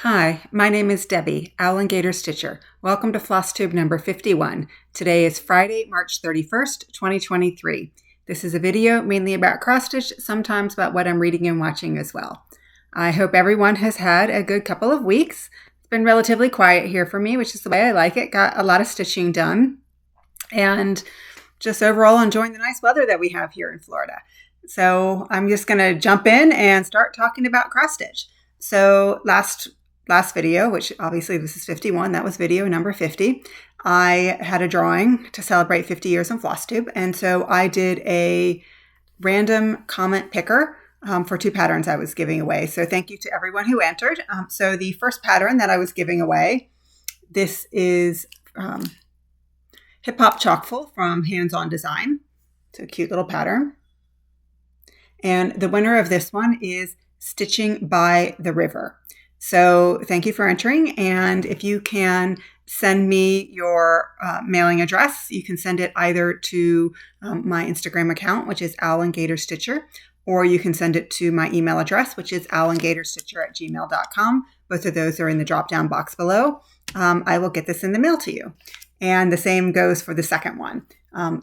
Hi, my name is Debbie, Owlandgatorstitcher. Welcome to Flosstube number 51. Today is Friday, March 31st, 2023. This is a video mainly about cross stitch, sometimes about what I'm reading and watching as well. I hope everyone has had a good couple of weeks. It's been relatively quiet here for me, which is the way I like it. Got a lot of stitching done and just overall enjoying the nice weather that we have here in Florida. So I'm just going to jump in and start talking about cross stitch. So last video, which obviously this is 51, that was video number 50, I had a drawing to celebrate 50 years on Flosstube, and so I did a random comment picker for two patterns I was giving away. So thank you to everyone who entered. So the first pattern that I was giving away, this is Hip Hop Chockful from Hands On Design. It's a cute little pattern. And the winner of this one is Stitching by the River. So thank you for entering, and if you can send me your mailing address, you can send it either to my Instagram account, which is Owlandgatorstitcher, or you can send it to my email address, which is owlandgatorstitcher@gmail.com. Both of those are in the drop-down box below. I will get this in the mail to you. And the same goes for the second one.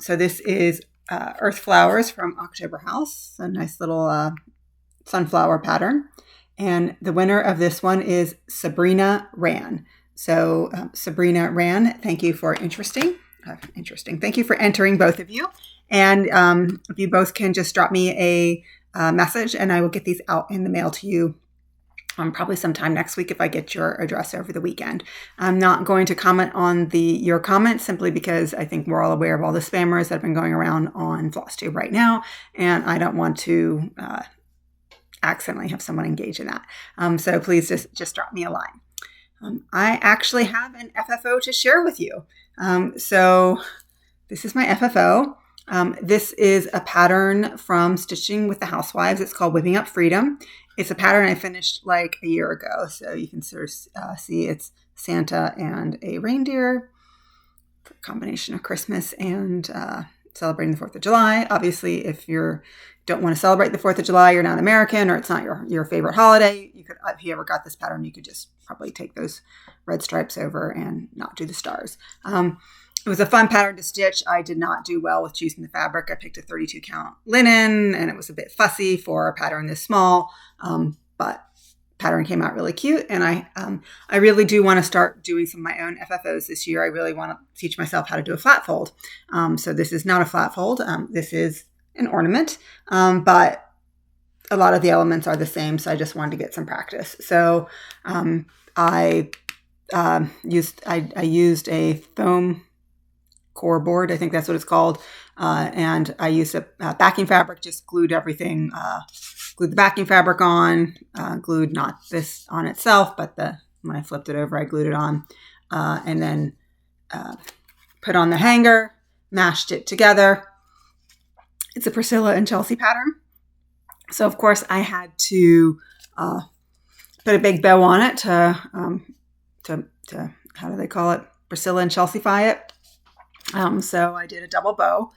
So this is Earth Flowers from October House, a nice little sunflower pattern. And the winner of this one is Sabrina Ran. So Sabrina Ran, thank you for Thank you for entering, both of you. And if you both can just drop me a message, and I will get these out in the mail to you probably sometime next week if I get your address over the weekend. I'm not going to comment on your comments simply because I think we're all aware of all the spammers that have been going around on Flosstube right now, and I don't want to accidentally have someone engage in that. So please just drop me a line. I actually have an FFO to share with you. So this is my FFO. This is a pattern from Stitching with the Housewives. It's called Whipping Up Freedom. It's a pattern I finished like a year ago. So you can sort of see it's Santa and a reindeer, a combination of Christmas and celebrating the 4th of July. Obviously, if you don't want to celebrate the 4th of July, you're not American, or it's not your favorite holiday, you could, if you ever got this pattern, you could just probably take those red stripes over and not do the stars. It was a fun pattern to stitch. I did not do well with choosing the fabric. I picked a 32 count linen, and it was a bit fussy for a pattern this small, but pattern came out really cute. And I really do want to start doing some of my own FFOs this year. I really want to teach myself how to do a flat fold. So this is not a flat fold. This is an ornament, but a lot of the elements are the same. So I just wanted to get some practice. So I used a foam core board. I think that's what it's called. And I used a backing fabric, just glued everything, glued the backing fabric on, glued not this on itself, but when I flipped it over, I glued it on, and then put on the hanger, mashed it together. It's a Priscilla and Chelsea pattern. So of course I had to put a big bow on it to how do they call it? Priscilla and Chelsea-fy it. So I did a double bow,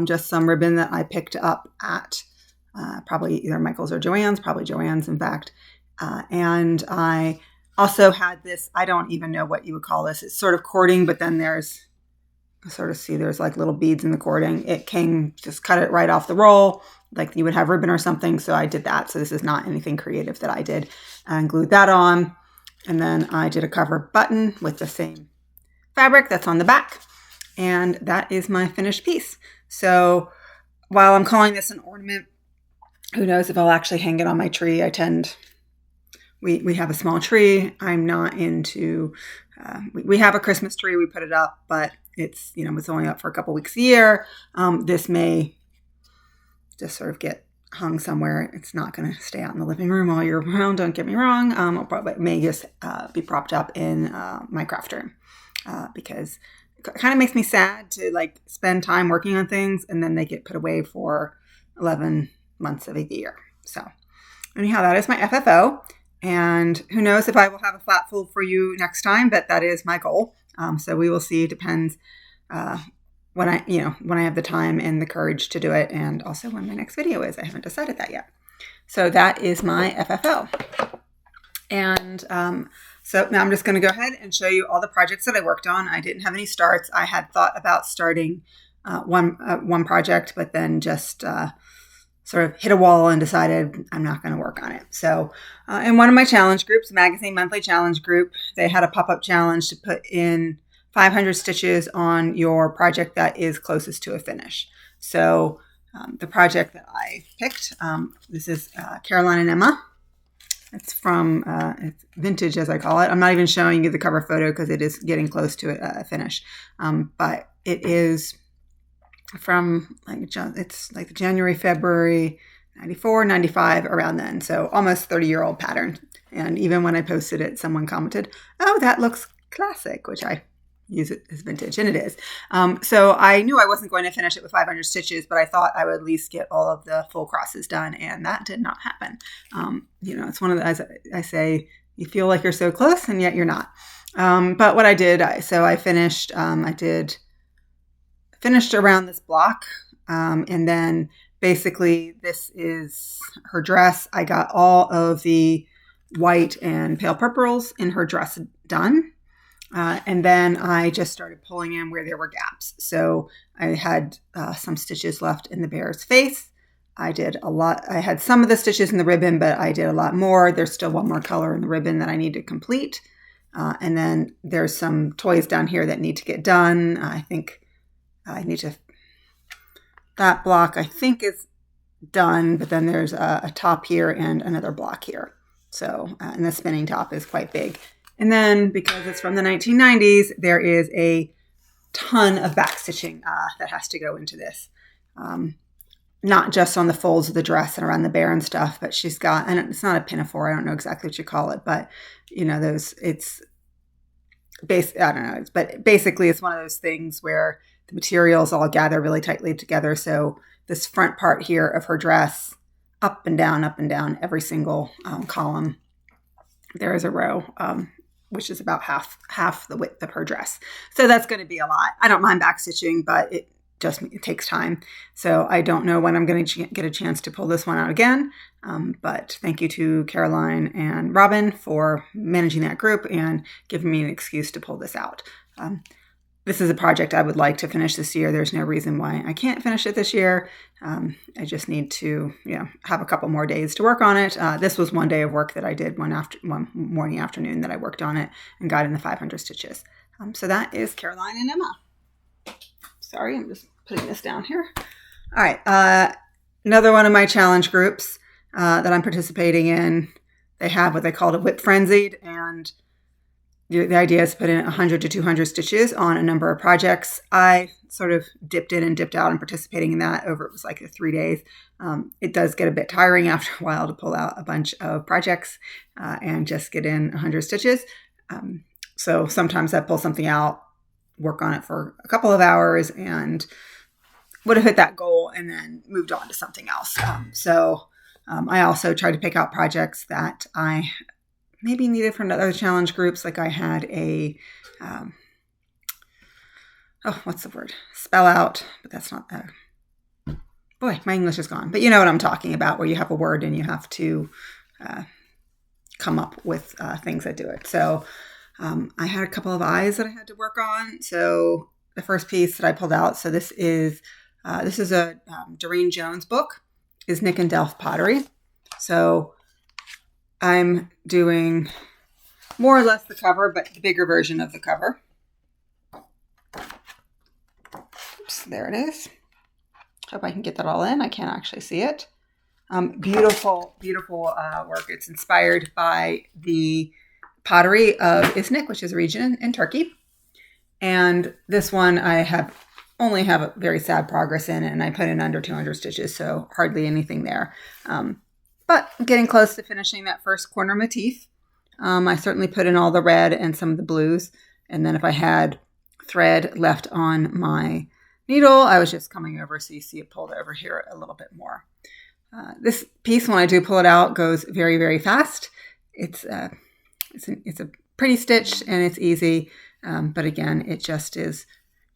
just some ribbon that I picked up at probably either Michael's or Joann's, probably Joann's in fact. And I also had this, I don't even know what you would call this. It's sort of cording, but then there's like little beads in the cording. It came, just cut it right off the roll, like you would have ribbon or something. So I did that. So this is not anything creative that I did, and glued that on. And then I did a cover button with the same fabric that's on the back. And that is my finished piece. So while I'm calling this an ornament, who knows if I'll actually hang it on my tree. We have a small tree. I'm not into, we have a Christmas tree. We put it up, but it's only up for a couple weeks a year. This may just sort of get hung somewhere. It's not going to stay out in the living room all year round. Don't get me wrong. It may just be propped up in my craft room because it kind of makes me sad to like spend time working on things and then they get put away for 11 months of the year. So anyhow, that is my FFO. And who knows if I will have a flat fold for you next time, but that is my goal. So we will see. It depends when I have the time and the courage to do it, and also when my next video is. I haven't decided that yet. So that is my FFO. And so now I'm just going to go ahead and show you all the projects that I worked on. I didn't have any starts. I had thought about starting one project, but then just sort of hit a wall and decided I'm not going to work on it. So in one of my challenge groups, Magazine Monthly Challenge Group, they had a pop-up challenge to put in 500 stitches on your project that is closest to a finish. So the project that I picked, this is Caroline and Emma. It's from it's vintage, as I call it. I'm not even showing you the cover photo because it is getting close to a finish. But it is from it's like the January, February, 94, 95, around then. So almost 30-year-old pattern. And even when I posted it, someone commented, "Oh, that looks classic," which I use it as vintage, and it is. So I knew I wasn't going to finish it with 500 stitches, but I thought I would at least get all of the full crosses done, and that did not happen. It's one of the, as I say, you feel like you're so close, and yet you're not. But what I did, I finished. I finished around this block, and then basically this is her dress. I got all of the white and pale purples in her dress done. And then I just started pulling in where there were gaps. So I had some stitches left in the bear's face. I did a lot. I had some of the stitches in the ribbon, but I did a lot more. There's still one more color in the ribbon that I need to complete. And then there's some toys down here that need to get done. I think I need to, that block I think is done, but then there's a top here and another block here. So, and the spinning top is quite big. And then because it's from the 1990s, there is a ton of backstitching that has to go into this. Not just on the folds of the dress and around the bear and stuff, but she's got, and it's not a pinafore, I don't know exactly what you call it, but it's I don't know, but basically it's one of those things where the materials all gather really tightly together. So this front part here of her dress, up and down, every single column, there is a row, which is about half the width of her dress. So that's going to be a lot. I don't mind backstitching, but it takes time. So I don't know when I'm going to get a chance to pull this one out again. But thank you to Caroline and Robin for managing that group and giving me an excuse to pull this out. This is a project I would like to finish this year. There's no reason why I can't finish it this year. I just need to, have a couple more days to work on it. This was one day of work that I did one morning, afternoon that I worked on it and got in the 500 stitches. So that is Caroline and Emma. Sorry, I'm just putting this down here. All right. Another one of my challenge groups that I'm participating in, they have what they call a whip frenzied, and the idea is to put in 100 to 200 stitches on a number of projects. I sort of dipped in and dipped out and participating in that over, it was like 3 days. It does get a bit tiring after a while to pull out a bunch of projects and just get in 100 stitches. So sometimes I pull something out, work on it for a couple of hours, and would have hit that goal and then moved on to something else. I also tried to pick out projects that I maybe needed from other challenge groups. Like I had a, what's the word? Spell out, but that's not, boy, my English is gone. But you know what I'm talking about, where you have a word and you have to come up with things that do it. So I had a couple of eyes that I had to work on. So the first piece that I pulled out, so this is a Doreen Jones book, is Nick and Delph Pottery. So I'm doing more or less the cover, but the bigger version of the cover. Oops, there it is. Hope I can get that all in. I can't actually see it. Beautiful work. It's inspired by the pottery of Iznik, which is a region in Turkey. And this one I only have a very sad progress in, and I put in under 200 stitches, so hardly anything there. But I'm getting close to finishing that first corner motif. I certainly put in all the red and some of the blues. And then if I had thread left on my needle, I was just coming over, so you see it pulled over here a little bit more. This piece, when I do pull it out, goes very, very fast. It's a pretty stitch and it's easy. But again, it just is,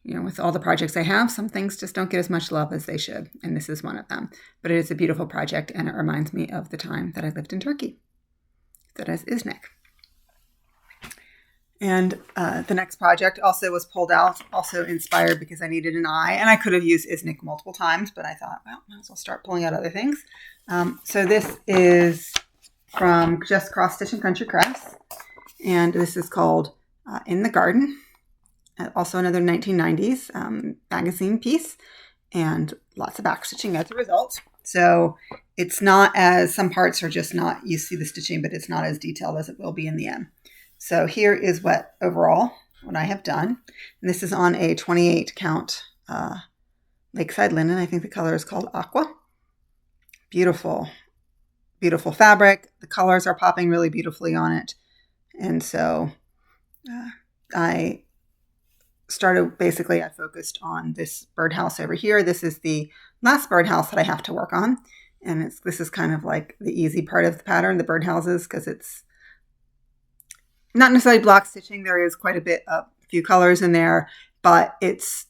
with all the projects I have, some things just don't get as much love as they should. And this is one of them. But it is a beautiful project, and it reminds me of the time that I lived in Turkey. that as Isnik. And the next project also was pulled out, also inspired because I needed an eye. And I could have used Isnik multiple times, but I thought, well, might as well start pulling out other things. So this is from Just Cross Stitch and Country Crafts. And this is called In the Garden. Also another 1990s magazine piece. And lots of backstitching as a result. So it's not as, some parts are just not, you see the stitching, but it's not as detailed as it will be in the end. So here is what I have done. And this is on a 28 count Lakeside linen. I think the color is called Aqua. Beautiful, beautiful fabric. The colors are popping really beautifully on it. And so I focused on this birdhouse over here. This is the last birdhouse that I have to work on. And this is kind of like the easy part of the pattern, the birdhouses, because it's not necessarily block stitching. There is quite a few colors in there, but it's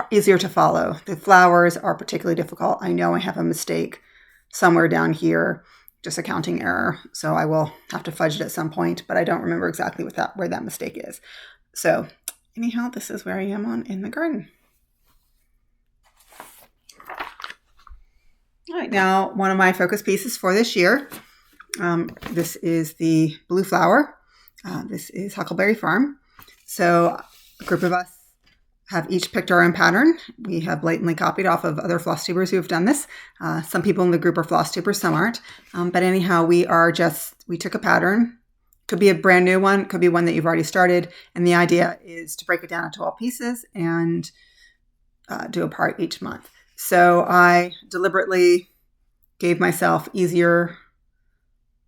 easier to follow. The flowers are particularly difficult. I know I have a mistake somewhere down here, just a counting error. So I will have to fudge it at some point, but I don't remember exactly where that mistake is. So anyhow, this is where I am on In the Garden. All right, now one of my focus pieces for this year. This is the Blue Flower. This is Huckleberry Farm. So a group of us have each picked our own pattern. We have blatantly copied off of other Flosstubers who have done this. Some people in the group are Flosstubers, some aren't. But anyhow, we took a pattern. Could be a brand new one, could be one that you've already started. And the idea is to break it down into all pieces and do a part each month. So I deliberately gave myself easier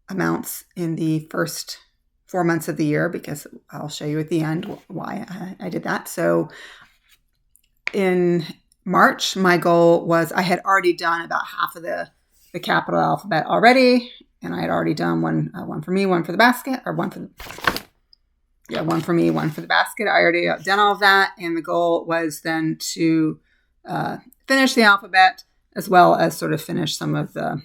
amounts in the first 4 months of the year, because I'll show you at the end why I did that. So in March, my goal was, I had already done about half of the capital alphabet already. And I had already done one for me, one for the basket, or one for me, one for the basket. I already done all of that. And the goal was then to finish the alphabet, as well as sort of finish some of the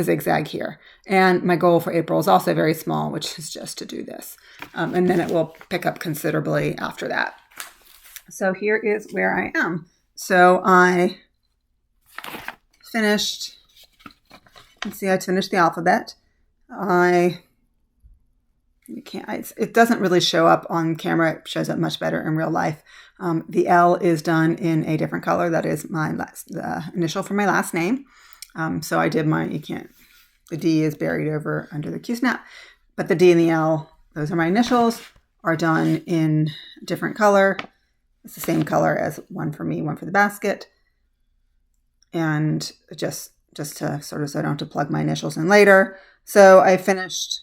zigzag here. And my goal for April is also very small, which is just to do this. And then it will pick up considerably after that. So here is where I am. So I finished, let's see, I finished the alphabet. It doesn't really show up on camera. It shows up much better in real life. The L is done in a different color. That is the initial for my last name. So I did the D is buried under the Q-snap, but the D and the L, those are my initials, are done in a different color. It's the same color as one for me, one for the basket. And just to sort of, so I don't have to plug my initials in later. So I finished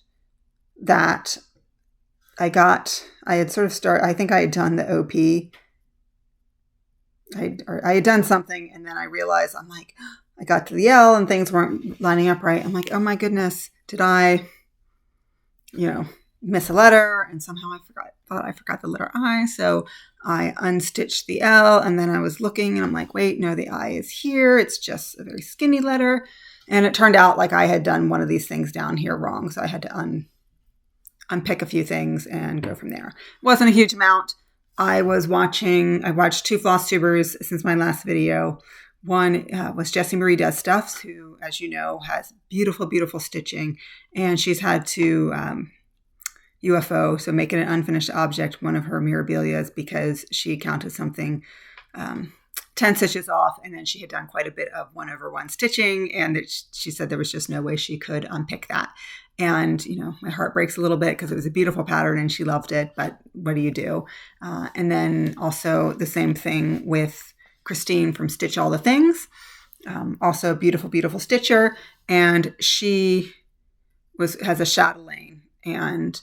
that. I think I had done the OP. I had done something, and then I realized, I'm like, I got to the L and things weren't lining up right. I'm like, oh my goodness, did I, miss a letter? And somehow thought I forgot the letter I. So I unstitched the L, and then I was looking and I'm like, wait, no, the I is here. It's just a very skinny letter. And it turned out like I had done one of these things down here wrong. So I had to unpick a few things and go from there. It wasn't a huge amount. I watched 2 Flosstubers since my last video. One was Jessie Marie Does Stuffs, who, as you know, has beautiful, beautiful stitching. And she's had to UFO, so make it an unfinished object, one of her mirabilias, because she counted something 10 stitches off, and then she had done quite a bit of 1/1 stitching, and she said there was just no way she could unpick that. And, my heart breaks a little bit because it was a beautiful pattern and she loved it, but what do you do? And then also the same thing with Christine from Stitch All the Things, also beautiful, beautiful stitcher. And she has a chatelaine, and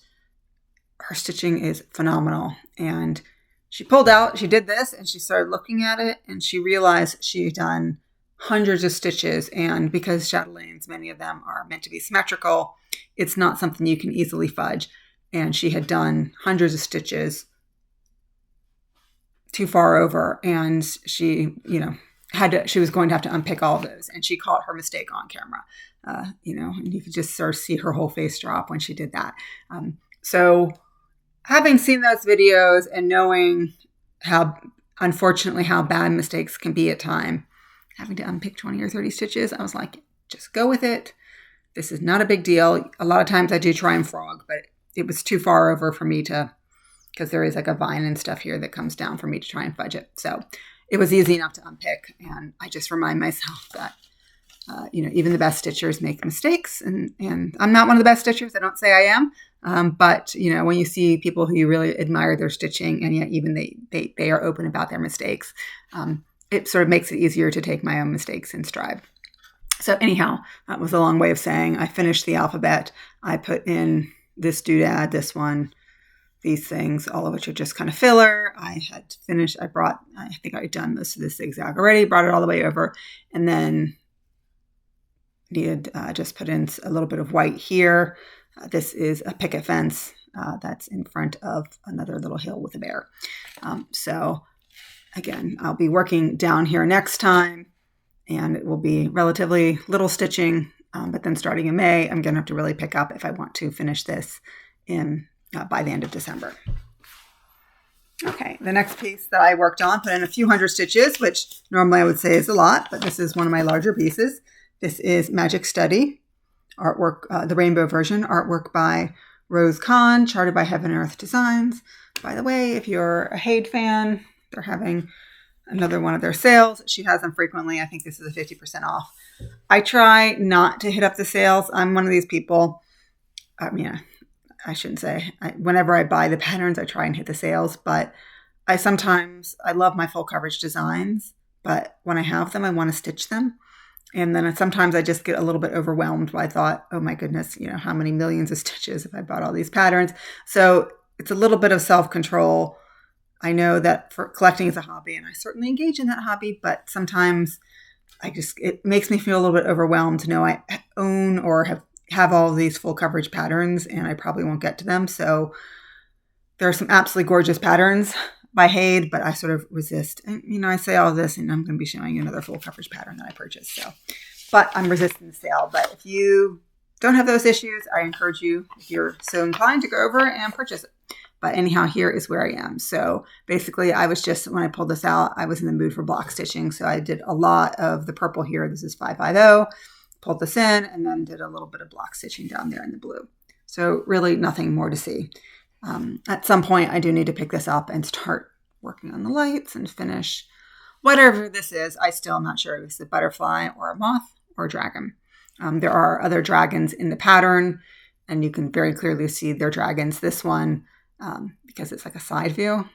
her stitching is phenomenal. And she did this, and she started looking at it, and she realized she'd done hundreds of stitches. And because chatelaines, many of them are meant to be symmetrical, it's not something you can easily fudge. And she had done hundreds of stitches too far over. And she, she was going to have to unpick all of those, and she caught her mistake on camera. And you could just sort of see her whole face drop when she did that. So having seen those videos and knowing unfortunately how bad mistakes can be at time, having to unpick 20 or 30 stitches, I was like, just go with it. This is not a big deal. A lot of times I do try and frog, but it was too far over for me because there is like a vine and stuff here that comes down for me to try and fudge it. So it was easy enough to unpick. And I just remind myself that, even the best stitchers make mistakes. And I'm not one of the best stitchers. I don't say I am. But, when you see people who you really admire their stitching, and yet even they are open about their mistakes, it sort of makes it easier to take my own mistakes in stride. So anyhow, that was a long way of saying I finished the alphabet. I put in this doodad, this one, these things, all of which are just kind of filler. I had finished, I think I had done most of this zigzag already, brought it all the way over, and then needed just put in a little bit of white here. This is a picket fence that's in front of another little hill with a bear. So again, I'll be working down here next time, and it will be relatively little stitching. But then starting in May, I'm going to have to really pick up if I want to finish this by the end of December. Okay, the next piece that I worked on, put in a few hundred stitches, which normally I would say is a lot, but this is one of my larger pieces. This is Magic Study, artwork, the rainbow version, artwork by Rose Kahn, charted by Heaven and Earth Designs. By the way, if you're a Haid fan, they're having another one of their sales. She has them frequently. I think this is a 50% off. I try not to hit up the sales. I'm one of these people. I shouldn't say. Whenever I buy the patterns, I try and hit the sales. But I love my full coverage designs. But when I have them, I want to stitch them. And then sometimes I just get a little bit overwhelmed by thought, oh my goodness, how many millions of stitches if I bought all these patterns. So it's a little bit of self-control. I know that for collecting is a hobby, and I certainly engage in that hobby, but sometimes it makes me feel a little bit overwhelmed to know I own or have all of these full coverage patterns, and I probably won't get to them. So there are some absolutely gorgeous patterns by Haid, but I sort of resist. And, I say all this, and I'm going to be showing you another full coverage pattern that I purchased. But I'm resisting the sale. But if you don't have those issues, I encourage you, if you're so inclined, to go over and purchase it. But anyhow, here is where I am. So basically, when I pulled this out, I was in the mood for block stitching. So I did a lot of the purple here. This is 550. Pulled this in, and then did a little bit of block stitching down there in the blue. So really nothing more to see. At some point, I do need to pick this up and start working on the lights and finish whatever this is. I still am not sure if it's a butterfly or a moth or a dragon. There are other dragons in the pattern, and you can very clearly see they're dragons. This one, because it's like a side view,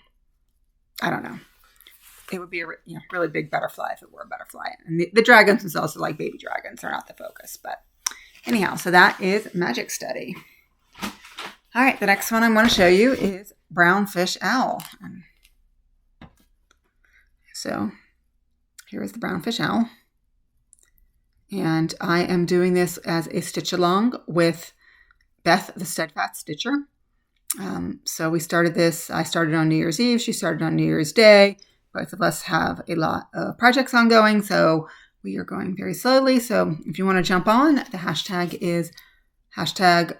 I don't know. It would be a really big butterfly if it were a butterfly. And the dragons themselves are like baby dragons. They're not the focus. But anyhow, so that is Magic Study. All right, the next one I'm going to show you is Brown Fish Owl. So here is the Brown Fish Owl. And I am doing this as a stitch along with Beth, the Steadfast Stitcher. So we started this. I started on New Year's Eve. She started on New Year's Day. Both of us have a lot of projects ongoing, so we are going very slowly. So if you want to jump on, the hashtag is hashtag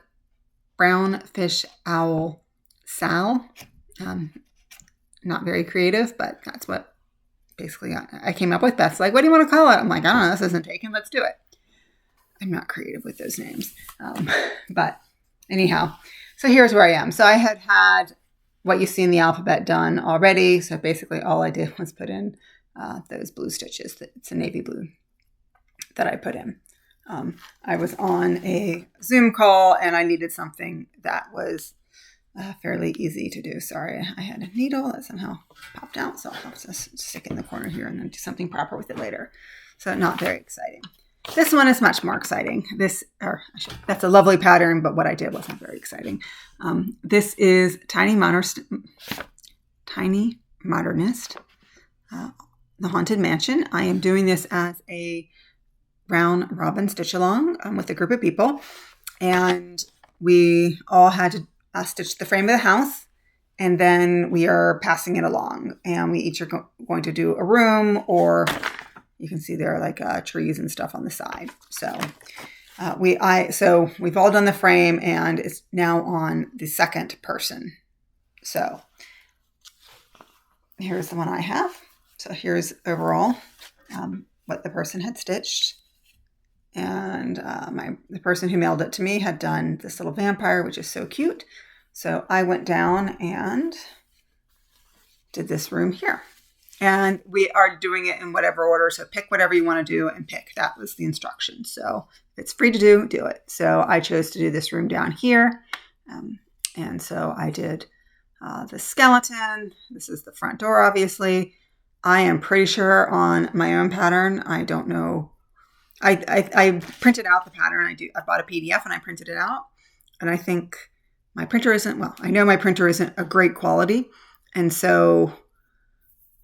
brownfishowl.sal. Not very creative, but that's what basically I came up with. Beth's like, what do you want to call it? I'm like, I don't know. This isn't taken. Let's do it. I'm not creative with those names. But anyhow, so here's where I am. So I had what you see in the alphabet done already. So basically all I did was put in those blue stitches. It's a navy blue that I put in. I was on a Zoom call, and I needed something that was fairly easy to do. Sorry, I had a needle that somehow popped out, so I'll have to stick it in the corner here and then do something proper with it later. So not very exciting. This one is much more exciting. That's a lovely pattern, but what I did wasn't very exciting. This is Tiny Modernist, The Haunted Mansion. I am doing this as a round robin stitch along with a group of people, and we all had to stitch the frame of the house, and then we are passing it along, and we each are going to do a room or You can see there are like trees and stuff on the side. So we've all done the frame, and it's now on the second person. So here's the one I have. So here's overall what the person had stitched. And the person who mailed it to me had done this little vampire, which is so cute. So I went down and did this room here. And we are doing it in whatever order. So pick whatever you want to do and pick. That was the instruction. So if it's free to do, do it. So I chose to do this room down here. And so I did the skeleton. This is the front door, obviously. I am pretty sure on my own pattern. I don't know. I printed out the pattern. I bought a PDF and I printed it out. And I think my printer I know my printer isn't a great quality. And so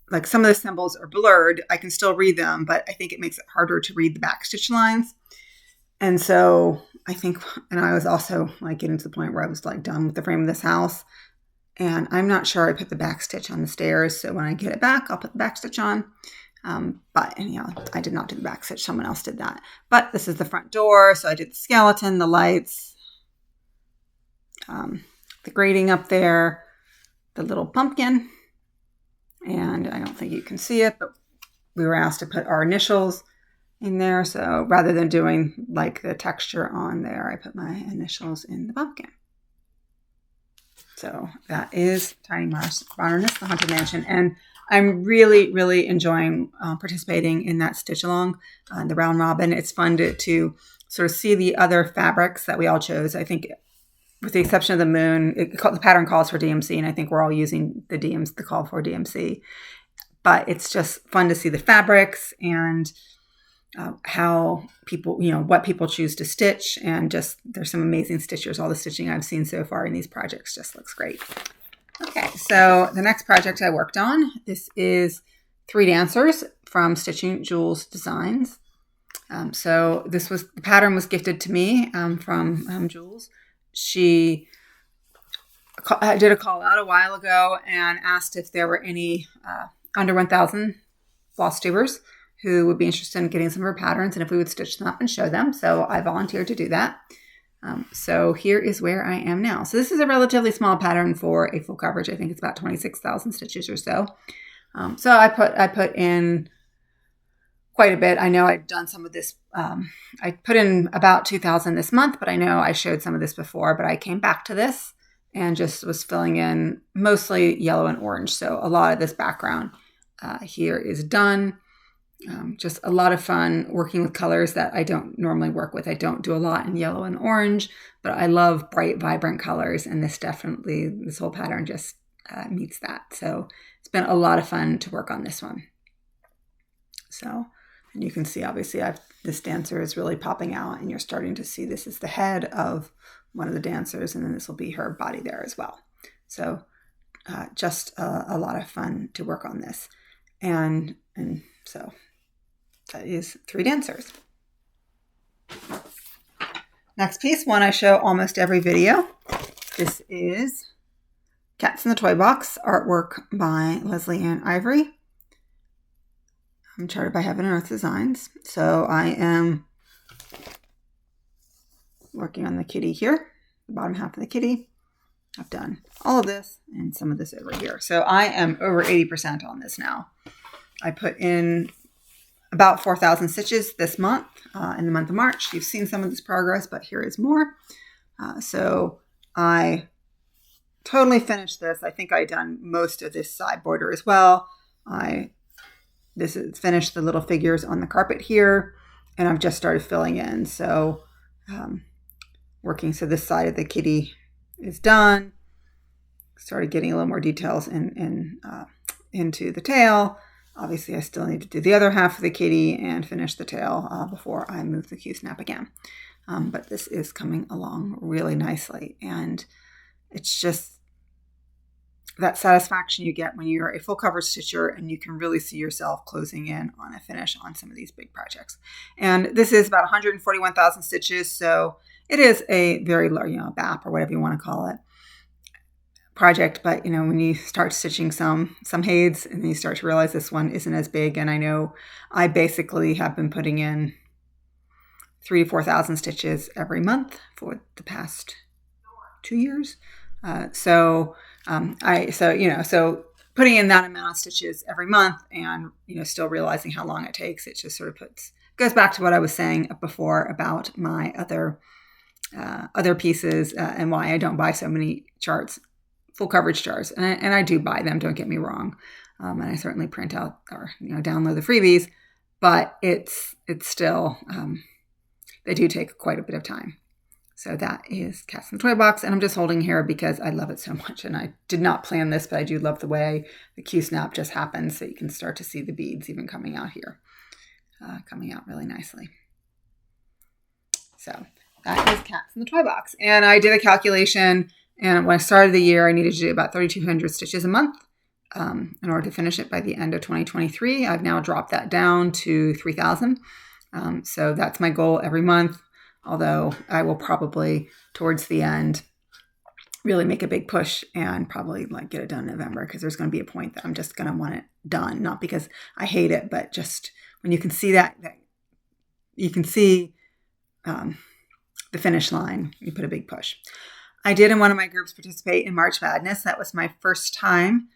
like some of the symbols are blurred. I can still read them, but I think it makes it harder to read the backstitch lines. And so I think, and I was also like getting to the point where I was like done with the frame of this house. And I'm not sure I put the backstitch on the stairs. So when I get it back, I'll put the backstitch on. But anyhow, I did not do the backstitch. Someone else did that. But this is the front door. So I did the skeleton, the lights, the grating up there, the little pumpkin. And I don't think you can see it, but we were asked to put our initials in there. So rather than doing like the texture on there, I put my initials in the pumpkin. So that is Tiny Modernist, the Haunted Mansion. And I'm really, really enjoying participating in that stitch along, the round robin. It's fun to sort of see the other fabrics that we all chose. I think with the exception of the moon, the pattern calls for DMC, and I think we're all using the call for DMC. But it's just fun to see the fabrics and how people, what people choose to stitch. And just, there's some amazing stitchers. All the stitching I've seen so far in these projects just looks great. Okay, so the next project I worked on, this is 3 dancers from Stitching Jules Designs. So the pattern was gifted to me from Jules. She did a call out a while ago and asked if there were any under 1,000 Flosstubers who would be interested in getting some of her patterns and if we would stitch them up and show them. So I volunteered to do that. So here is where I am now. So this is a relatively small pattern for a full coverage. I think it's about 26,000 stitches or so. So I put in quite a bit. I know I've done some of this. I put in about 2,000 this month, but I know I showed some of this before, but I came back to this and just was filling in mostly yellow and orange. So a lot of this background here is done. Just a lot of fun working with colors that I don't normally work with. I don't do a lot in yellow and orange, but I love bright, vibrant colors. And this whole pattern just meets that. So it's been a lot of fun to work on this one. So, and you can see, obviously, this dancer is really popping out and you're starting to see this is the head of one of the dancers. And then this will be her body there as well. So just a lot of fun to work on this. And so that is 3 dancers. Next piece, one I show almost every video. This is Cats in the Toy Box, artwork by Leslie Ann Ivory. I'm charted by Heaven and Earth Designs. So I am working on the kitty here, the bottom half of the kitty. I've done all of this and some of this over here. So I am over 80% on this now. I put in about 4,000 stitches this month, in the month of March. You've seen some of this progress, but here is more. So I totally finished this. I think I've done most of this side border as well. This is finished the little figures on the carpet here, and I've just started filling in. So working, so this side of the kitty is done. Started getting a little more details into the tail. Obviously, I still need to do the other half of the kitty and finish the tail before I move the Q-snap again. But this is coming along really nicely. And it's just that satisfaction you get when you're a full coverage stitcher and you can really see yourself closing in on a finish on some of these big projects. And this is about 141,000 stitches. So it is a very large, BAP or whatever you want to call it. project, but when you start stitching some heids and then you start to realize this one isn't as big, and I know I basically have been putting in 3,000 to 4,000 stitches every month for the past 2 years. So putting in that amount of stitches every month and still realizing how long it takes, it just sort of goes back to what I was saying before about my other pieces and why I don't buy so many charts, full coverage charts. And I do buy them, don't get me wrong. And I certainly print out or download the freebies, but it's still they do take quite a bit of time. So that is Cats in the Toy Box, and I'm just holding here because I love it so much, and I did not plan this, but I do love the way the Q-snap just happens, so you can start to see the beads even coming out here, coming out really nicely. So that is Cats in the Toy Box, and I did a calculation, and when I started the year, I needed to do about 3,200 stitches a month in order to finish it by the end of 2023. I've now dropped that down to 3,000, so that's my goal every month. Although I will probably, towards the end, really make a big push and probably get it done in November, because there's going to be a point that I'm just going to want it done. Not because I hate it, but just when you can see that you can see the finish line, you put a big push. I did in one of my groups participate in March Madness. That was my first time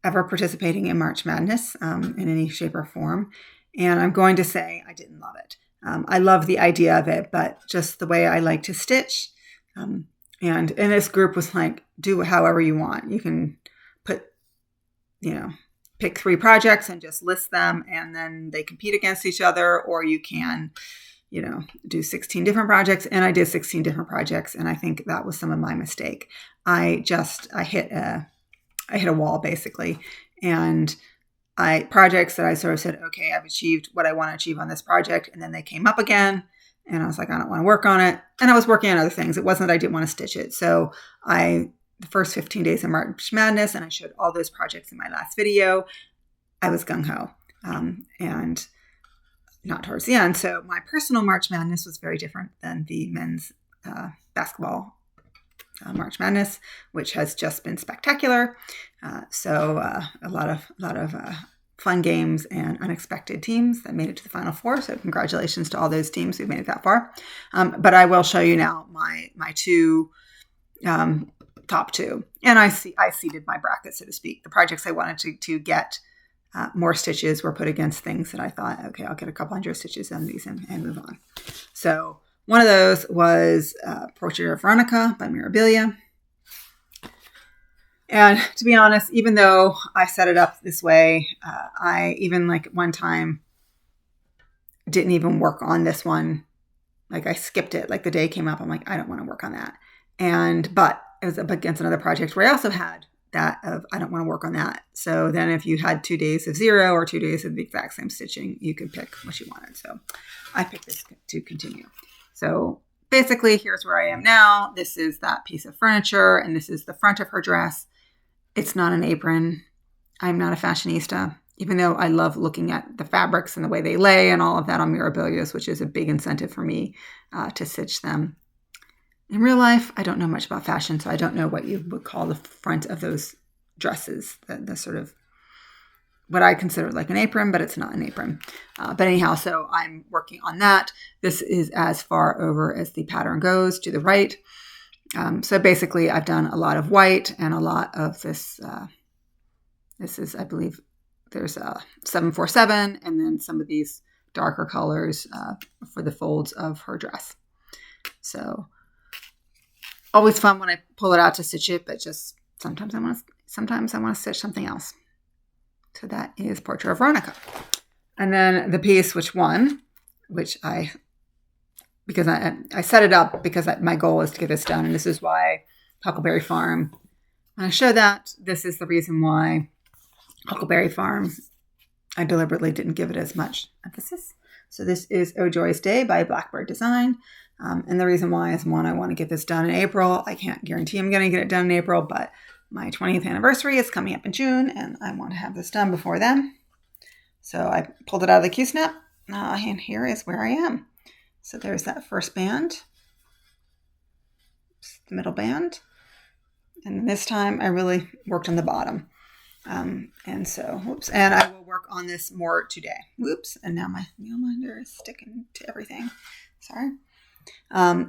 ever participating in March Madness in any shape or form. And I'm going to say I didn't love it. I love the idea of it, but just the way I like to stitch. And this group was like, do however you want. You can put, pick 3 projects and just list them, and then they compete against each other, or you can, do 16 different projects. And I did 16 different projects, and I think that was some of my mistake. I hit a wall basically, and projects that I sort of said, okay, I've achieved what I want to achieve on this project. And then they came up again and I was like, I don't want to work on it. And I was working on other things. It wasn't that I didn't want to stitch it. So the first 15 days of March Madness, and I showed all those projects in my last video, I was gung-ho and not towards the end. So my personal March Madness was very different than the men's basketball March Madness, which has just been spectacular. So a lot of fun games and unexpected teams that made it to the Final Four. So congratulations to all those teams who made it that far. But I will show you now my two top 2, and I seeded my bracket, so to speak. The projects I wanted to get more stitches were put against things that I thought, okay, I'll get a couple hundred stitches on these and move on. So one of those was Portrait of Veronica by Mirabilia. And to be honest, even though I set it up this way, I even one time didn't even work on this one. I skipped it. The day came up, I'm like, I don't want to work on that. But it was up against another project where I also had that of, I don't want to work on that. So then if you had 2 days of 0 or 2 days of the exact same stitching, you could pick what you wanted. So I picked this to continue. So basically, here's where I am now. This is that piece of furniture, and this is the front of her dress. It's not an apron. I'm not a fashionista, even though I love looking at the fabrics and the way they lay and all of that on Mirabilia's, which is a big incentive for me to stitch them. In real life, I don't know much about fashion, so I don't know what you would call the front of those dresses, the sort of what I consider an apron, but it's not an apron. But anyhow, so I'm working on that. This is as far over as the pattern goes to the right. So basically, I've done a lot of white and a lot of this. This is, I believe, there's a 747, and then some of these darker colors for the folds of her dress. So always fun when I pull it out to stitch it, but just sometimes I want to stitch something else. So that is Portrait of Veronica. And then the piece which won, which I set it up because my goal is to get this done. And this is why Huckleberry Farm, when I show that, this is the reason why Huckleberry Farm, I deliberately didn't give it as much emphasis. So this is Oh Joyous Day by Blackbird Design. And the reason why is, one, I want to get this done in April. I can't guarantee I'm going to get it done in April, but my 20th anniversary is coming up in June, and I want to have this done before then. So I pulled it out of the Q-snap, and here is where I am. So there's that first band, the middle band, And this time I really worked on the bottom. And so, whoops. And I will work on this more today. Whoops. And now my nail minder is sticking to everything. Sorry.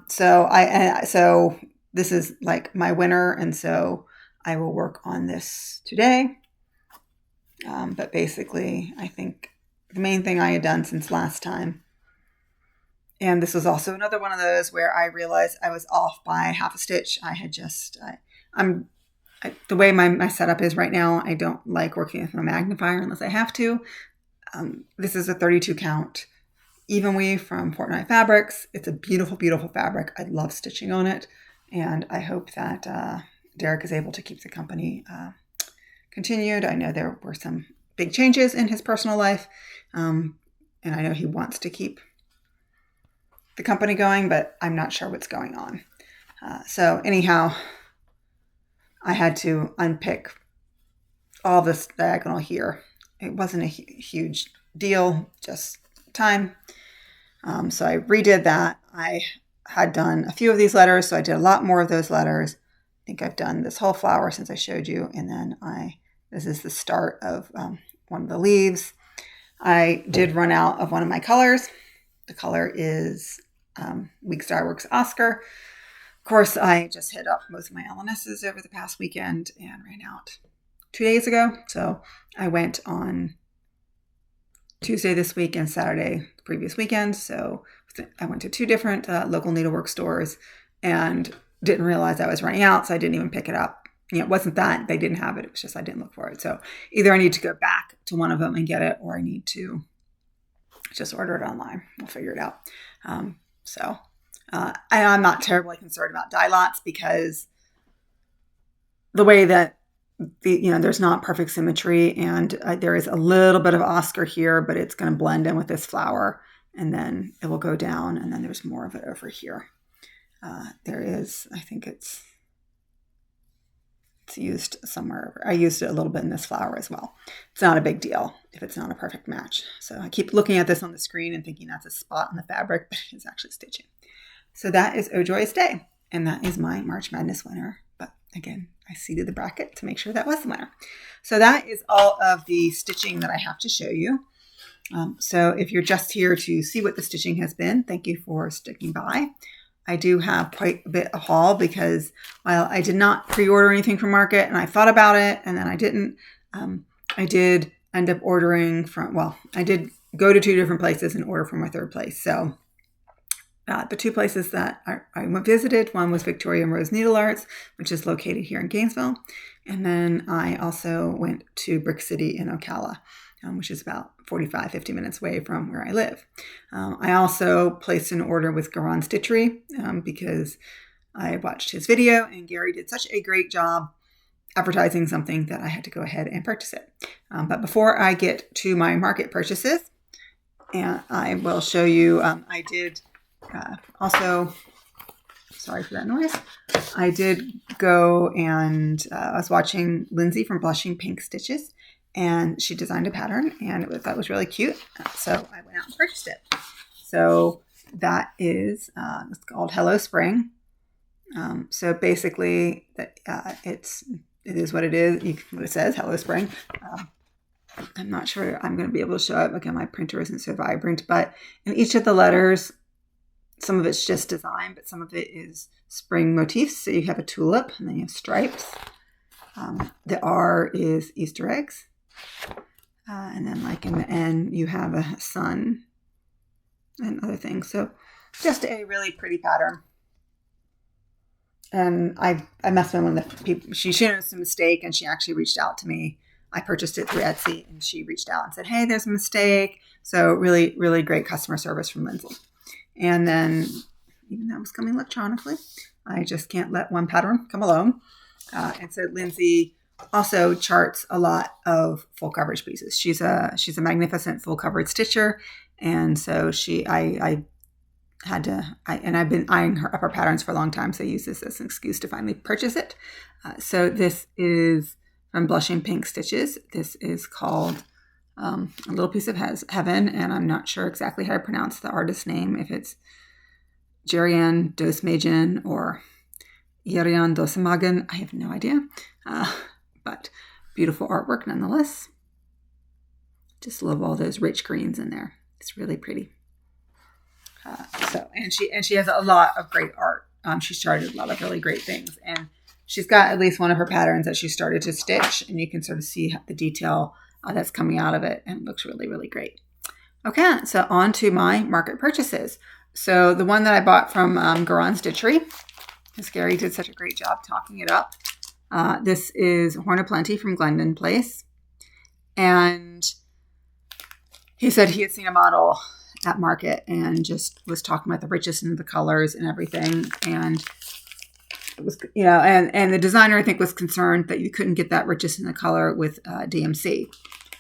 So this is like my winner. And so I will work on this today. But basically, I think the main thing I had done since last time, and this was also another one of those where I realized I was off by half a stitch. The way my setup is right now, I don't like working with my magnifier unless I have to. This is a 32 count even weave from Fortnite Fabrics. It's a beautiful, beautiful fabric. I love stitching on it. And I hope that Derek is able to keep the company continued. I know there were some big changes in his personal life. And I know he wants to keep the company going, but I'm not sure what's going on. So anyhow, I had to unpick all this diagonal here. It wasn't a huge deal, just time. So I redid that. I had done a few of these letters, so I did a lot more of those letters. I think I've done this whole flower since I showed you, and then this is the start of one of the leaves. I did run out of one of my colors. The color is Week Star Works Oscar. Of course, I just hit up most of my LNSs over the past weekend and ran out 2 days ago. So I went on Tuesday this week and Saturday the previous weekend. So I went to 2 different local needlework stores and didn't realize I was running out. So I didn't even pick it up. It wasn't that they didn't have it. It was just I didn't look for it. So either I need to go back to one of them and get it, or I need to just order it online. We'll figure it out. And I'm not terribly concerned about dye lots because the way that there's not perfect symmetry, and there is a little bit of Oscar here, but it's going to blend in with this flower, and then it will go down, and then there's more of it over here. There is, I think it's used somewhere. I used it a little bit in this flower as well. It's not a big deal if it's not a perfect match. So I keep looking at this on the screen and thinking that's a spot on the fabric, but it's actually stitching. So that is Oh Joyous Day, and that is my March Madness winner. But again, I seeded the bracket to make sure that was the winner. So that is all of the stitching that I have to show you. So if you're just here to see what the stitching has been, thank you for sticking by. I do have quite a bit of haul because while I did not pre-order anything from Market, and I thought about it and then I didn't, I did end up ordering I did go to 2 different places and order from my 3rd place. So the 2 places that I visited, one was Victoria and Rose Needle Arts, which is located here in Gainesville. And then I also went to Brick City in Ocala, which is about 45, 50 minutes away from where I live. I also placed an order with Garon Stitchery because I watched his video and Gary did such a great job advertising something that I had to go ahead and purchase it. But before I get to my Market purchases, and I will show you, I did also, sorry for that noise. I did go and I was watching Lindsay from Blushing Pink Stitches, and she designed a pattern, and that was really cute. So I went out and purchased it. So that is it's called Hello Spring. So basically, it is what it is. What it says, Hello Spring. I'm not sure I'm going to be able to show it. Again, my printer isn't so vibrant, but in each of the letters, some of it's just design, but some of it is spring motifs. So you have a tulip, and then you have stripes. The R is Easter eggs. And then like in the N, you have a sun and other things. So just a really pretty pattern. And I messed with one of the people. She noticed a mistake, and she actually reached out to me. I purchased it through Etsy, and she reached out and said, hey, there's a mistake. So really, really great customer service from Lindsay. And then, even though it was coming electronically, I just can't let one pattern come alone. And so Lindsay also charts a lot of full coverage pieces. She's a magnificent full coverage stitcher. And so I've been eyeing her upper patterns for a long time. So I use this as an excuse to finally purchase it. So this is from Blushing Pink Stitches. This is called A Little Piece of Heaven. And I'm not sure exactly how to pronounce the artist's name, if it's Jerianne Dosmagen or Irian Dosamagan. I have no idea, but beautiful artwork nonetheless. Just love all those rich greens in there. It's really pretty. And she has a lot of great art. She started a lot of really great things, and she's got at least one of her patterns that she started to stitch, and you can sort of see the detail that's coming out of it, and it looks really, really great. Okay, so on to my market purchases. So the one that I bought from Garon Stitchery, because Gary did such a great job talking it up. This is Horn of Plenty from Glendon Place, and he said he had seen a model at market and just was talking about the richness and the colors and everything. And it was, and the designer, I think, was concerned that you couldn't get that richness in the color with DMC.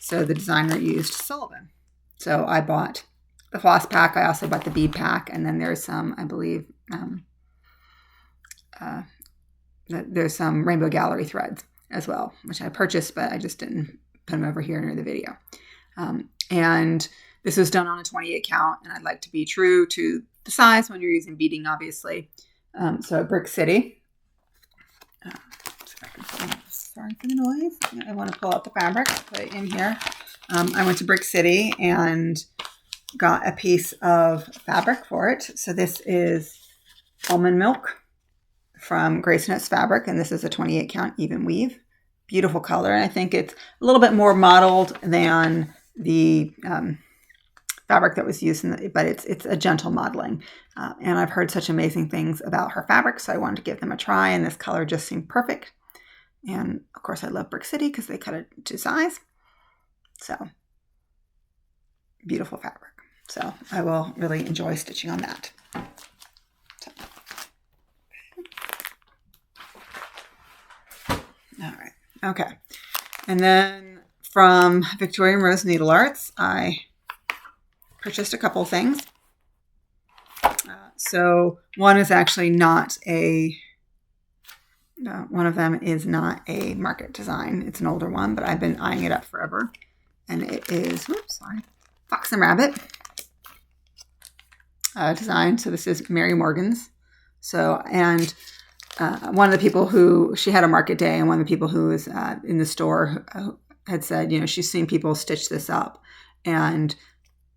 So the designer used Sullivan. So I bought the floss pack. I also bought the bead pack. And then there's some, I believe, there's some Rainbow Gallery threads as well, which I purchased, but I just didn't put them over here near the video. And this was done on a 28 count, and I'd like to be true to the size when you're using beading, obviously. So Brick City. Sorry for the noise. I want to pull out the fabric, put it in here. I went to Brick City and got a piece of fabric for it. So this is almond milk from Grace Notes Fabric, and this is a 28 count even weave. Beautiful color. And I think it's a little bit more mottled than the fabric that was used but it's a gentle modeling. And I've heard such amazing things about her fabric, so I wanted to give them a try, and this color just seemed perfect. And of course, I love Brick City because they cut it to size. So beautiful fabric. So I will really enjoy stitching on that. So. All right. Okay. And then from Victoria Rose Needle Arts, I purchased a couple things. So one is actually not one of them is not a market design. It's an older one, but I've been eyeing it up forever. And it is, Fox and Rabbit design. So this is Mary Morgan's. So, and one of the people who, she had a market day, and one of the people who was in the store had said, she's seen people stitch this up, and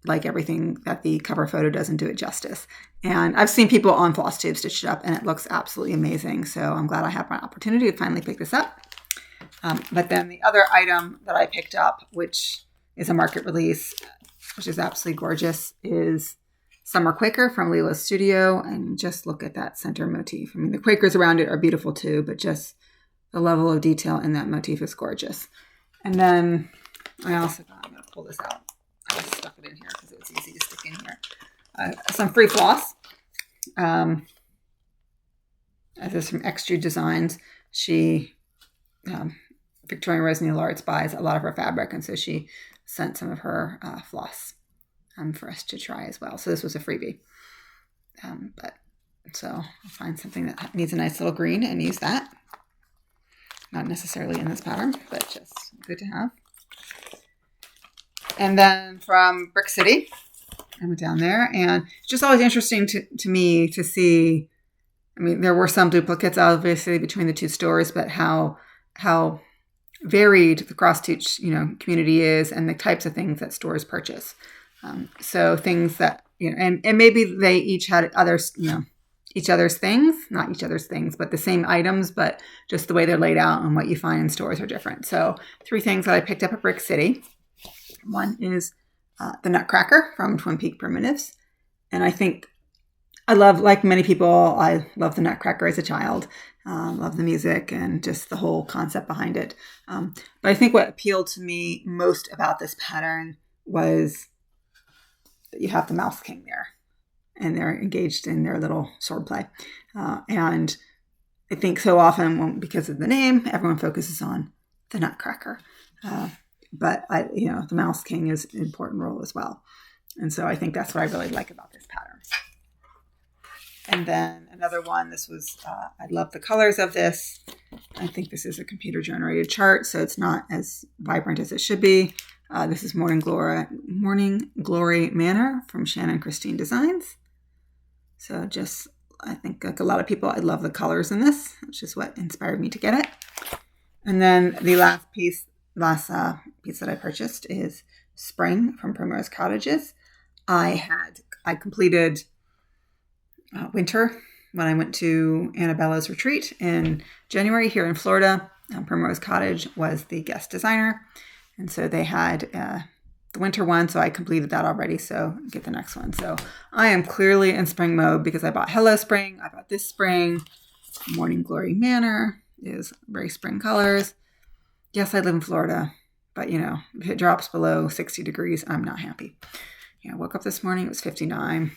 like everything, that the cover photo doesn't do it justice. And I've seen people on Flosstube stitch it up, and it looks absolutely amazing. So I'm glad I have my opportunity to finally pick this up. But then the other item that I picked up, which is a market release, which is absolutely gorgeous, is Summer Quaker from Lila's Studio. And just look at that center motif. I mean, the Quakers around it are beautiful too, but just the level of detail in that motif is gorgeous. And then I also got, I'm going to pull this out. I just stuck it in here because it was easy to stick in here. Some free floss. This is from Extrude Designs. She, Victoria Rose Needle Arts, buys a lot of her fabric, and so she sent some of her floss for us to try as well. So this was a freebie. So I'll find something that needs a nice little green and use that. Not necessarily in this pattern, but just good to have. And then from Brick City, I went down there, and it's just always interesting to me to see, I mean, there were some duplicates obviously between the two stores, but how varied the cross-stitch, community is, and the types of things that stores purchase. So things that, and maybe they each had others, each other's things, not each other's things, but the same items, but just the way they're laid out and what you find in stores are different. So 3 things that I picked up at Brick City. One is the Nutcracker from Twin Peak Primitives. And I think I love, like many people, I love the Nutcracker as a child. Love the music and just the whole concept behind it. But I think what appealed to me most about this pattern was that you have the Mouse King there, and they're engaged in their little sword play. And I think so often, because of the name, everyone focuses on the Nutcracker. But the Mouse King is an important role as well. And so I think that's what I really like about this pattern. And then another one, this was, I love the colors of this. I think this is a computer generated chart, so it's not as vibrant as it should be. This is Morning Glory Manor from Shannon Christine Designs. So just I think like a lot of people, I love the colors in this, which is what inspired me to get it. And then the last piece that I purchased is Spring from Primrose Cottages. I completed winter when I went to Annabella's retreat in January here in Florida. Primrose Cottage was the guest designer. And so they had the winter one, so I completed that already. So get the next one. So I am clearly in spring mode because I bought Hello Spring. I bought this spring. Morning Glory Manor is very spring colors. Yes, I live in Florida, but if it drops below 60 degrees, I'm not happy. I woke up this morning, it was 59.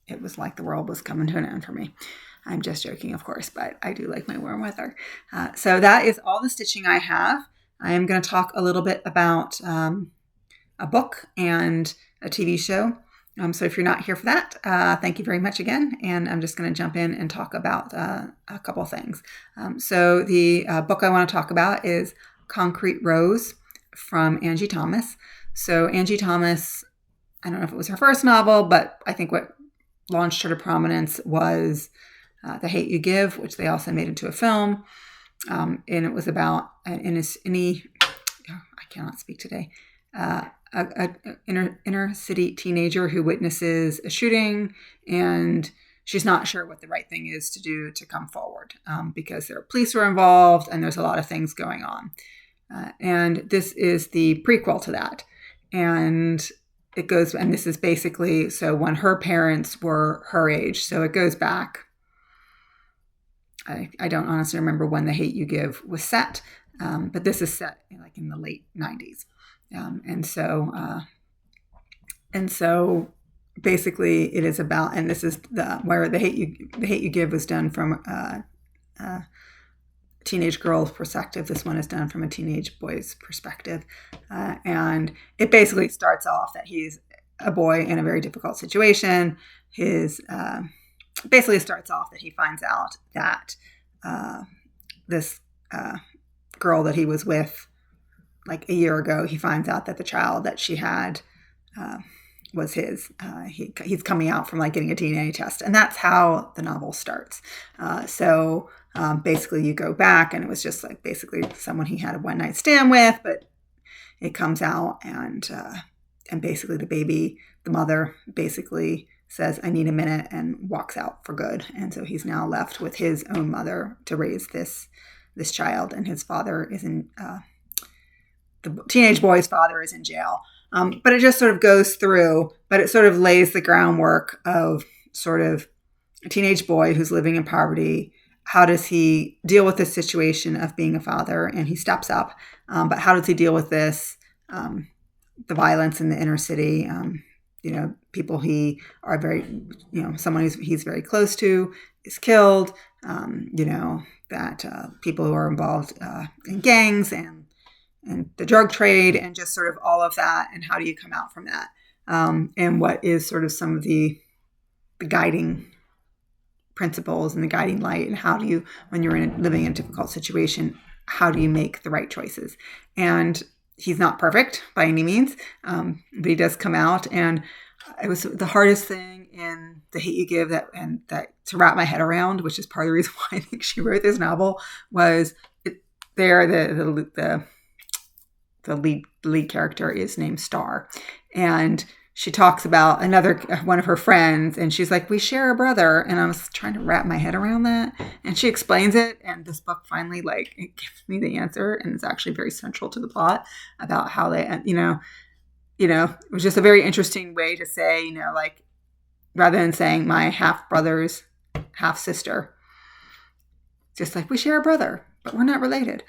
It was like the world was coming to an end for me. I'm just joking, of course, but I do like my warm weather. So that is all the stitching I have. I am going to talk a little bit about a book and a TV show. So if you're not here for that, thank you very much again. And I'm just going to jump in and talk about a couple things. So the book I want to talk about is Concrete Rose from Angie Thomas. So Angie Thomas, I don't know if it was her first novel, but I think what launched her to prominence was The Hate You Give, which they also made into a film. And it was about I cannot speak today, an inner city teenager who witnesses a shooting, and she's not sure what the right thing is to do to come forward because there are police who are involved and there's a lot of things going on. And this is the prequel to that. And it goes, and this is basically, so when her parents were her age, so it goes back, I don't honestly remember when The Hate You Give was set, but this is set in the late 90s. And so basically it is about, and this is where the hate you give was done from a teenage girl's perspective. This one is done from a teenage boy's perspective. And it basically starts off that he's a boy in a very difficult situation. Basically starts off that he finds out that this girl that he was with like a year ago, he finds out that the child that she had was his. He's coming out from getting a DNA test. And that's how the novel starts. So basically you go back and it was just basically someone he had a one night stand with, but it comes out and basically the mother basically says, I need a minute, and walks out for good. And so he's now left with his own mother to raise this child, and his father is in, the teenage boy's father is in jail. But it just sort of goes through, but it sort of lays the groundwork of sort of a teenage boy who's living in poverty. How does he deal with the situation of being a father? And he steps up. But how does he deal with this, the violence in the inner city? People he are very, someone he's very close to is killed, that people who are involved in gangs and the drug trade, and just sort of all of that. And how do you come out from that? And what is sort of some of the guiding principles and the guiding light, and how do you, when you're living in a difficult situation, how do you make the right choices? And he's not perfect by any means, but he does come out. And it was the hardest thing in The Hate You Give that to wrap my head around, which is part of the reason why I think she wrote this novel, was the lead character is named Star, and she talks about one of her friends, and she's like, we share a brother. And I was trying to wrap my head around that. And she explains it. And this book finally it gives me the answer. And it's actually very central to the plot about how they, it was just a very interesting way to say, rather than saying my half brother's half sister, just we share a brother, but we're not related.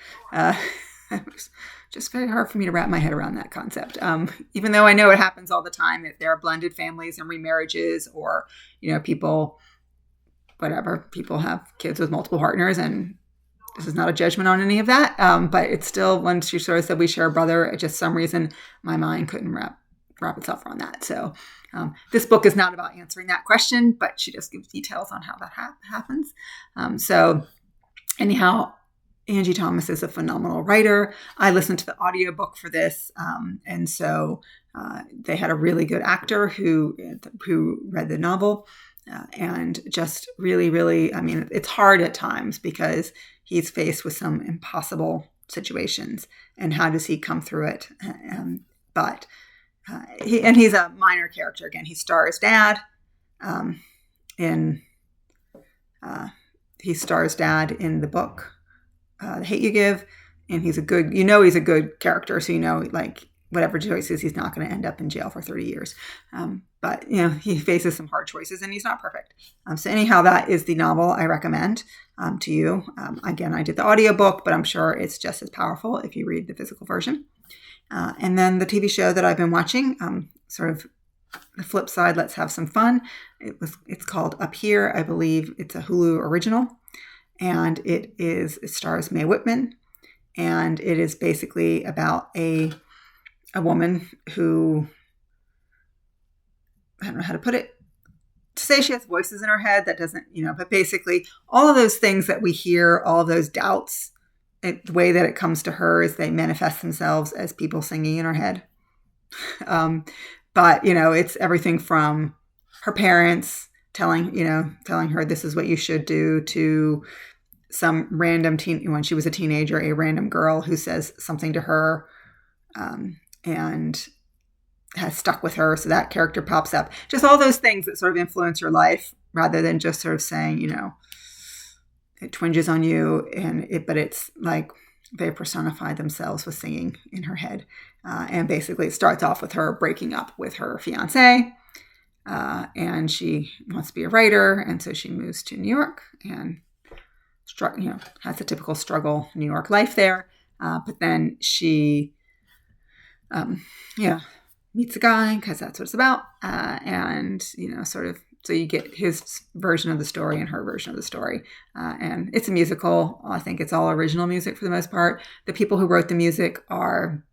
It was just very hard for me to wrap my head around that concept. Even though I know it happens all the time, that there are blended families and remarriages, or, people have kids with multiple partners, and this is not a judgment on any of that. But it's still, when she sort of said we share a brother, just some reason my mind couldn't wrap itself around that. So this book is not about answering that question, but she just gives details on how that happens. So anyhow, Angie Thomas is a phenomenal writer. I listened to the audiobook for this. And so they had a really good actor who read the novel. and just really, really, I mean, it's hard at times because he's faced with some impossible situations, and how does he come through it? But he's a minor character. Again, he stars Dad he stars Dad in the book, The Hate You Give, and he's a good character. So, like, whatever choices, he's not going to end up in jail for 30 years. But, he faces some hard choices, and he's not perfect. So anyhow, that is the novel I recommend to you. Again, I did the audiobook, but I'm sure it's just as powerful if you read the physical version. And then the TV show that I've been watching, sort of the flip side, let's have some fun. It's called Up Here. I believe it's a Hulu original, and it stars Mae Whitman, and it is basically about a woman who, I don't know how to put it, to say she has voices in her head, that doesn't, but basically all of those things that we hear, all of those doubts, the way that it comes to her is they manifest themselves as people singing in her head. But, it's everything from her parents telling her this is what you should do, to some random when she was a teenager, a random girl who says something to her and has stuck with her. So that character pops up. Just all those things that sort of influence your life, rather than just sort of saying, it twinges on you, but it's like they personify themselves with singing in her head. And basically it starts off with her breaking up with her fiance, and she wants to be a writer. And so she moves to New York and has a typical struggle New York life there. But then she, meets a guy, because that's what it's about. And, sort of, so you get his version of the story and her version of the story. And it's a musical. I think it's all original music for the most part. The people who wrote the music are,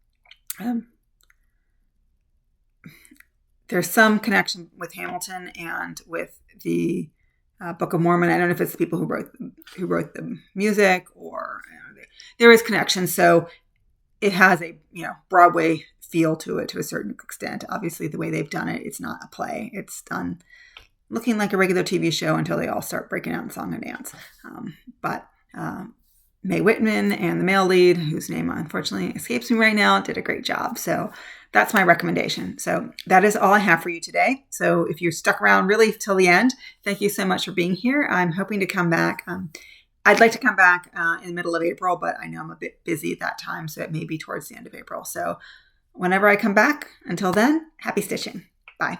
there's some connection with Hamilton and with the Book of Mormon. I don't know if it's the people who wrote the music, or there is connection. So it has a Broadway feel to it to a certain extent. Obviously, the way they've done it, it's not a play. It's done looking like a regular TV show until they all start breaking out in song and dance. But Mae Whitman and the male lead, whose name unfortunately escapes me right now, did a great job. So that's my recommendation. So that is all I have for you today. So if you're stuck around really till the end, thank you so much for being here. I'm hoping to come back. I'd like to come back in the middle of April, but I know I'm a bit busy at that time, so it may be towards the end of April. So whenever I come back, until then, happy stitching. Bye.